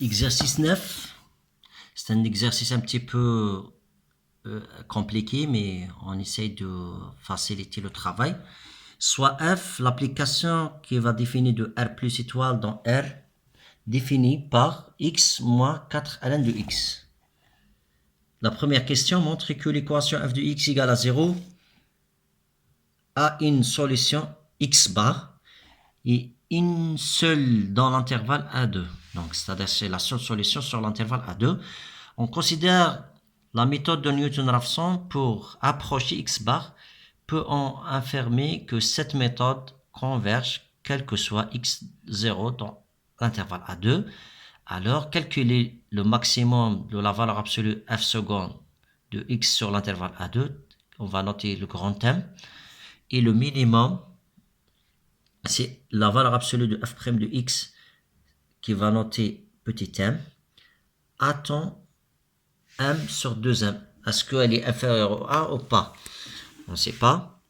Exercice 9. C'est un exercice un petit peu compliqué, mais on essaye de faciliter le travail. Soit f, l'application qui va définir de r plus étoile dans r, définie par x moins 4 ln de x. La première question montre que l'équation f de x égale à 0 a une solution x bar et une seule dans l'intervalle A2. Donc, c'est-à-dire c'est la seule solution sur l'intervalle A2. On considère la méthode de Newton-Raphson pour approcher x bar peut en affirmer que cette méthode converge quel que soit x0 dans l'intervalle A2. Alors, calculer le maximum de la valeur absolue f seconde de x sur l'intervalle A2. On va noter le grand M. Et le minimum, c'est la valeur absolue de f' de x qui va noter petit m. A-t-on m sur 2m? Est-ce qu'elle est inférieure au a ou pas? On ne sait pas.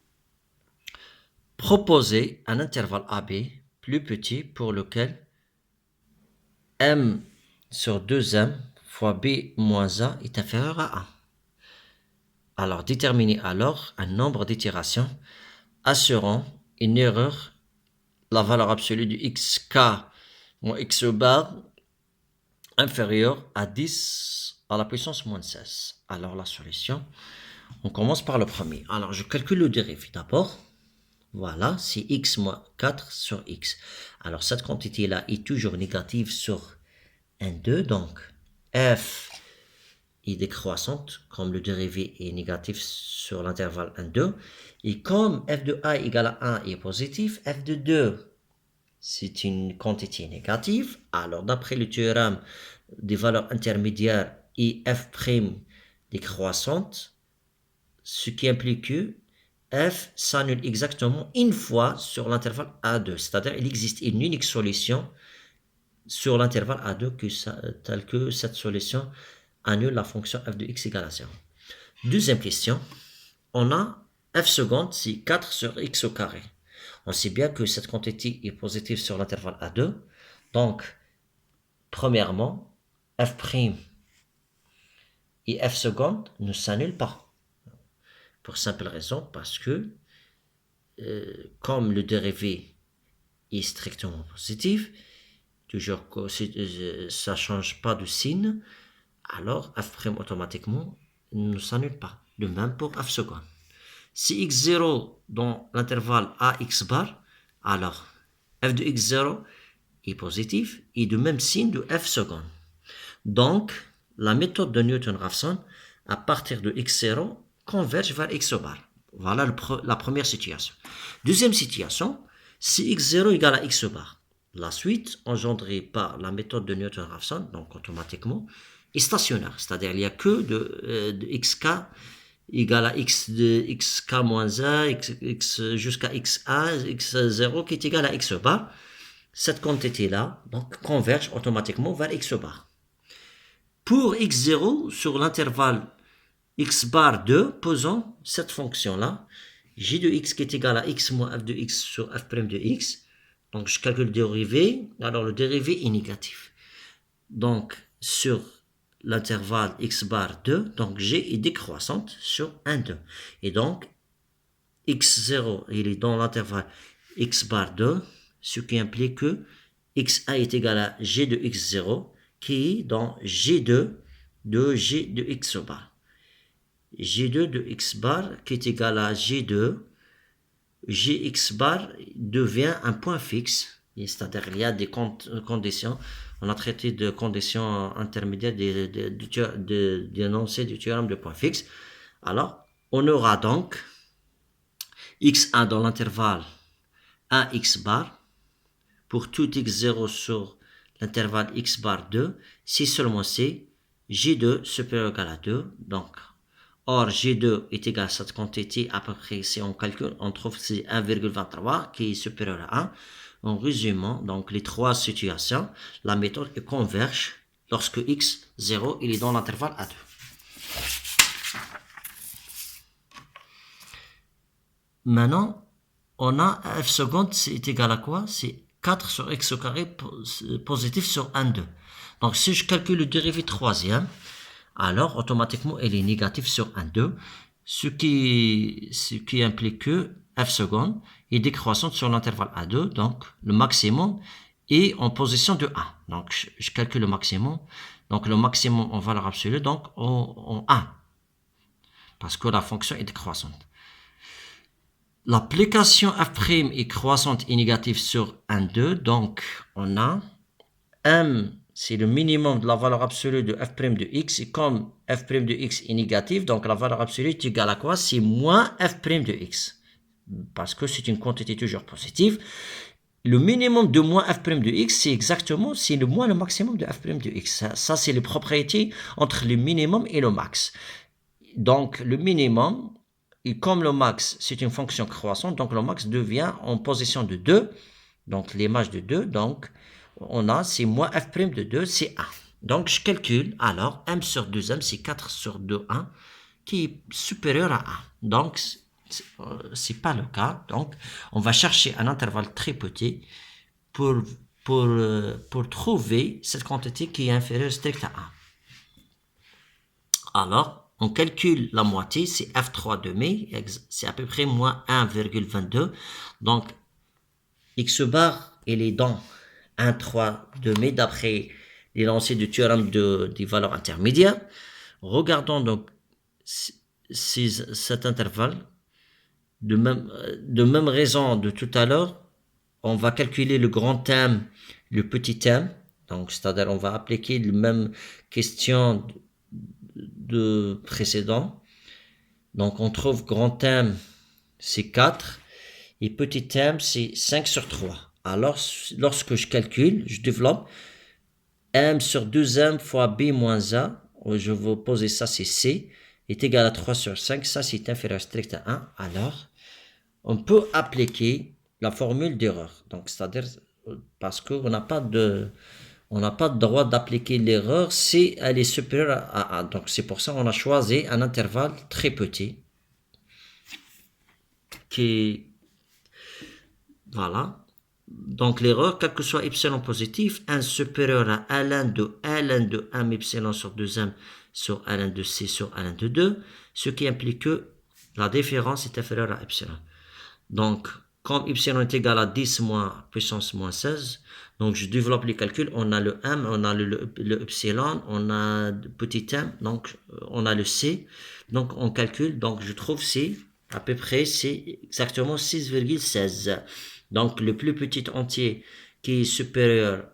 Proposer un intervalle AB plus petit pour lequel m sur 2m fois b moins a est inférieur à a. Alors, déterminer alors un nombre d'itérations assurant une erreur, la valeur absolue du xk moins x bar inférieur à 10 à la puissance moins 16. Alors, la solution, on commence par le premier. Alors, je calcule le dérivé d'abord. Voilà, c'est x moins 4 sur x. Alors, cette quantité-là est toujours négative sur n2. Donc, f est décroissante, comme le dérivé est négatif sur l'intervalle n2. Et comme f de a égale à 1 est positif, f de 2, c'est une quantité négative. Alors, d'après le théorème des valeurs intermédiaires et f' décroissante, ce qui implique que f s'annule exactement une fois sur l'intervalle A2. C'est-à-dire il existe une unique solution sur l'intervalle A2 telle que cette solution annule la fonction f de x égale à 0. Deuxième question, on a f seconde, c'est 4 sur x au carré. On sait bien que cette quantité est positive sur l'intervalle A2. Donc, premièrement, f' et f seconde ne s'annulent pas. Pour simple raison, parce que comme le dérivé est strictement positif, toujours que ça ne change pas de signe, alors f' automatiquement ne s'annule pas. De même pour f seconde. Si x0 dans l'intervalle a x bar, alors f de x0 est positif et de même signe de f seconde. Donc, la méthode de Newton-Raphson, à partir de x0, converge vers x bar. Voilà la première situation. Deuxième situation, si x0 égale à x bar, la suite engendrée par la méthode de Newton-Raphson, donc automatiquement, est stationnaire. C'est-à-dire il n'y a que de xk égale à x de xk moins 1, x jusqu'à xa, x0 qui est égal à x bar. Cette quantité-là donc, converge automatiquement vers x bar. Pour x0 sur l'intervalle x bar 2, posons cette fonction-là, j de x qui est égal à x moins f de x sur f' de x. Donc je calcule le dérivé, alors le dérivé est négatif. Donc sur l'intervalle x bar 2, donc g est décroissante sur 1, 2. Et donc x0, il est dans l'intervalle x bar 2, ce qui implique que xa est égal à g de x0, qui est dans g2 de g de x bar. G2 de x bar qui est égal à G2, Gx bar devient un point fixe, c'est-à-dire il y a des conditions, on a traité de conditions intermédiaires d'énoncé du théorème de point fixe. Alors, on aura donc x1 dans l'intervalle 1x bar pour tout x0 sur l'intervalle x bar 2, si seulement c'est G2 supérieur ou égal à 2, donc or, G2 est égal à cette quantité, à peu près, si on calcule, on trouve que c'est 1,23 qui est supérieur à 1. En résumant, donc, les trois situations, la méthode converge lorsque x0 il est dans l'intervalle A2. Maintenant, on a f seconde, c'est égal à quoi? C'est 4 sur x au carré positif sur 1, 2. Donc si je calcule le dérivé troisième, alors automatiquement elle est négative sur 1, 2, ce qui implique que f seconde est décroissante sur l'intervalle A2, donc le maximum est en position de 1. Donc je calcule le maximum, donc le maximum en valeur absolue, donc en 1, parce que la fonction est décroissante. L'application f' est croissante et négative sur 1, 2, donc on a m, c'est le minimum de la valeur absolue de f' de x, et comme f' de x est négatif, donc la valeur absolue est égale à quoi? C'est moins f' de x, parce que c'est une quantité toujours positive. Le minimum de moins f' de x, c'est le moins le maximum de f' de x. Ça c'est les propriétés entre le minimum et le max. Donc le minimum, et comme le max c'est une fonction croissante, donc le max devient en position de 2, donc l'image de 2, donc on a, c'est moins f' de 2, c'est 1. Donc je calcule, alors m sur 2m, c'est 4 sur 2, 1, qui est supérieur à 1. Donc c'est pas le cas, donc on va chercher un intervalle très petit pour trouver cette quantité qui est inférieure strict à 1. Alors, on calcule la moitié, c'est f3 demi, c'est à peu près moins 1,22. Donc, x bar, il est dans 1,3 demi d'après l'énoncé du théorème des valeurs intermédiaires. Regardons donc cet intervalle. De même raison de tout à l'heure, on va calculer le grand m, le petit m. Donc, c'est-à-dire on va appliquer la même question de précédent. Donc on trouve grand M c'est 4 et petit m c'est 5 sur 3. Alors lorsque je calcule, je développe m sur 2m fois b moins a, je vais poser ça c'est c, est égal à 3 sur 5, ça c'est inférieur strict à 1. Alors on peut appliquer la formule d'erreur. Donc c'est-à-dire parce qu'on n'a pas de droit d'appliquer l'erreur si elle est supérieure à 1. Donc c'est pour ça qu'on a choisi un intervalle très petit. Voilà. Donc l'erreur, quel que soit epsilon positif, 1 supérieur à ln de m epsilon sur 2m sur ln de c sur ln de 2, ce qui implique que la différence est inférieure à epsilon. Donc, comme epsilon est égal à 10 moins puissance moins 16, donc je développe les calculs, on a le m, on a le epsilon, on a le petit m, donc on a le c, donc on calcule, donc je trouve c, à peu près, c'est exactement 6,16. Donc le plus petit entier qui est supérieur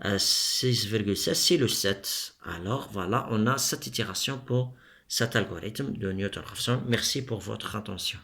à 6,16, c'est le 7. Alors voilà, on a cette itération pour cet algorithme de Newton-Raphson. Merci pour votre attention.